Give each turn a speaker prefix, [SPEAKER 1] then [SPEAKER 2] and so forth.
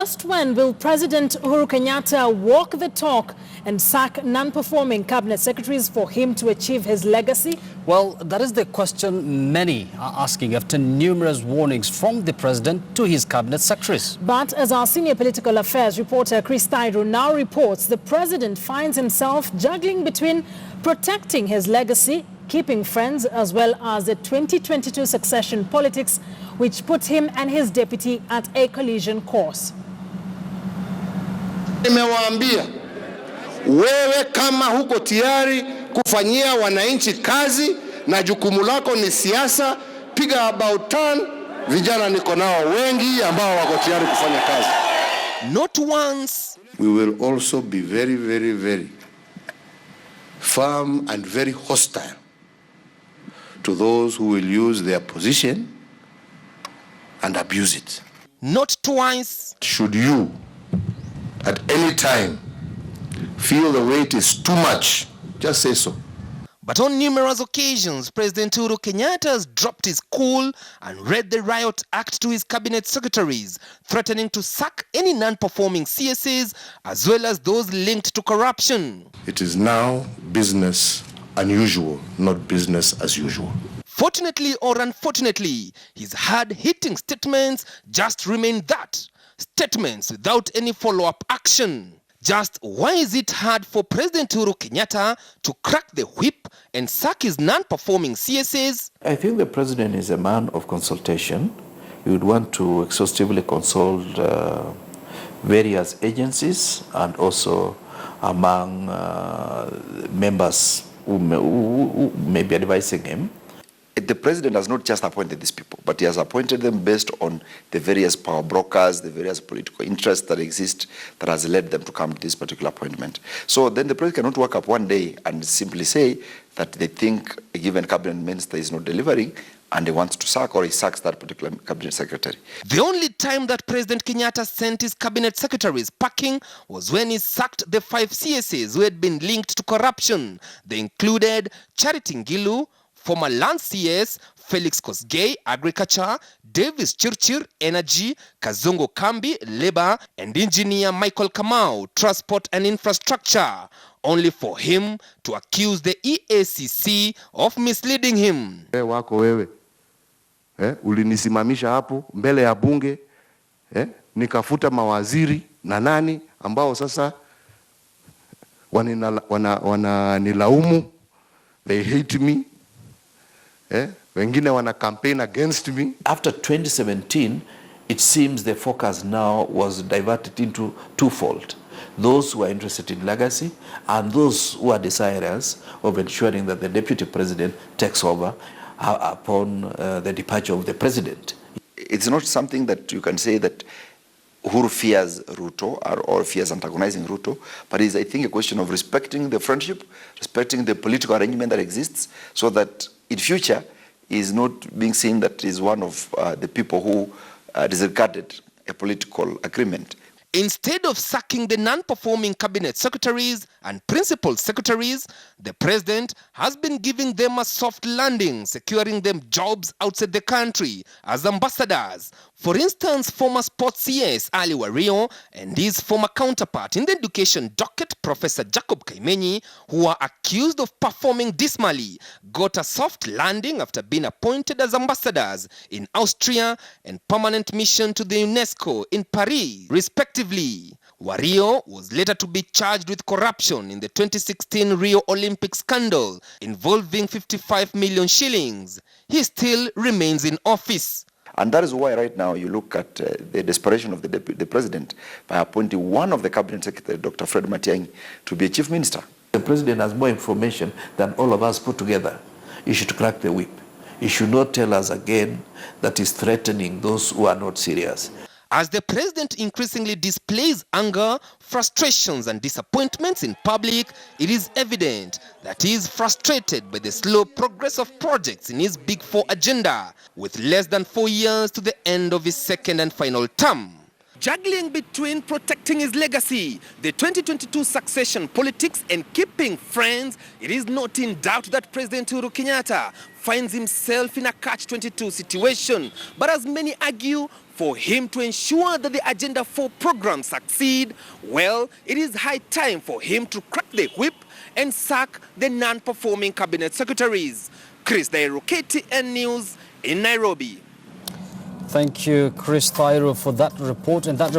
[SPEAKER 1] Just when will President Uhuru Kenyatta walk the talk and sack non-performing cabinet secretaries for him to achieve his legacy?
[SPEAKER 2] Well, that is the question many are asking after numerous warnings from the president to his cabinet secretaries.
[SPEAKER 1] But as our senior political affairs reporter Chris Thairu now reports, the president finds himself juggling between protecting his legacy, keeping friends, as well as the 2022 succession politics, which put him and his deputy at a collision course.
[SPEAKER 3] Nimewaambia wewe kama huko tayari kufanyia wananchi kazi na jukumu lako ni siasa, piga about turn. Vijana niko nao wengi ambao wako tayari kufanya kazi.
[SPEAKER 4] Not once.
[SPEAKER 3] We will also be very firm and very hostile to those who will use their position and abuse it.
[SPEAKER 4] Not twice.
[SPEAKER 3] Should you at any time feel the weight is too much, just say so.
[SPEAKER 4] But on numerous occasions, President Uhuru Kenyatta has dropped his cool and read the Riot Act to his cabinet secretaries, threatening to sack any non-performing CSAs as well as those linked to corruption.
[SPEAKER 3] It is now business unusual, not business as usual.
[SPEAKER 4] Fortunately or unfortunately, his hard-hitting statements just remain that, statements without any follow-up action. Just why is it hard for President Uhuru Kenyatta to crack the whip and sack his non-performing CSAs?
[SPEAKER 5] I think the president is a man of consultation. He would want to exhaustively consult various agencies and also among members who may be advising him.
[SPEAKER 6] The president has not just appointed these people, but he has appointed them based on the various power brokers, the various political interests that exist that has led them to come to this particular appointment. So then the president cannot wake up one day and simply say that they think a given cabinet minister is not delivering and he wants to sack or he sacks that particular cabinet secretary.
[SPEAKER 4] The only time that President Kenyatta sent his cabinet secretaries packing was when he sacked the 5 CSAs who had been linked to corruption. They included Charity Ngilu, former Land CS, Felix Kosgei, Agriculture, Davis Chirchir, Energy, Kazungu Kambi, Labor, and Engineer Michael Kamau, Transport and Infrastructure, only for him to accuse the EACC of misleading him.
[SPEAKER 3] Wako wewe, ulinisimamisha hapo mbele ya bunge, nikafuta mawaziri na nani ambao sasa wananilaumu, they hate me. Wengine wana campaign against me.
[SPEAKER 5] After 2017, it seems the focus now was diverted into twofold. Those who are interested in legacy and those who are desirous of ensuring that the deputy president takes over upon the departure of the president.
[SPEAKER 6] It's not something that you can say that Uhuru fears Ruto or fears antagonizing Ruto, but it's, I think, a question of respecting the friendship, respecting the political arrangement that exists, so that in future is not being seen that is one of the people who disregarded a political agreement.
[SPEAKER 4] Instead of sacking the non-performing cabinet secretaries and principal secretaries, the president has been giving them a soft landing, securing them jobs outside the country as ambassadors. For instance, former sports CS Ali Wario and his former counterpart in the education docket, Professor Jacob Kaimenyi, who are accused of performing dismally, got a soft landing after being appointed as ambassadors in Austria and permanent mission to the UNESCO in Paris, respectively. Wario was later to be charged with corruption in the 2016 Rio Olympic scandal involving 55 million shillings. He still remains in office.
[SPEAKER 6] And that is why right now you look at the desperation of the president by appointing one of the cabinet secretaries, Dr. Fred Matiang'i, to be a chief minister.
[SPEAKER 5] The president has more information than all of us put together. He should crack the whip. He should not tell us again that he's threatening those who are not serious.
[SPEAKER 4] As the president increasingly displays anger, frustrations and disappointments in public, it is evident that he is frustrated by the slow progress of projects in his Big Four agenda, with less than 4 years to the end of his second and final term. Juggling between protecting his legacy, the 2022 succession politics and keeping friends, it is not in doubt that President Uhuru Kenyatta finds himself in a catch-22 situation. But as many argue, for him to ensure that the Agenda 4 program succeed, well, it is high time for him to crack the whip and sack the non-performing cabinet secretaries. Chris Thairu, KTN News in Nairobi.
[SPEAKER 2] Thank you, Chris Thairu, for that report. And that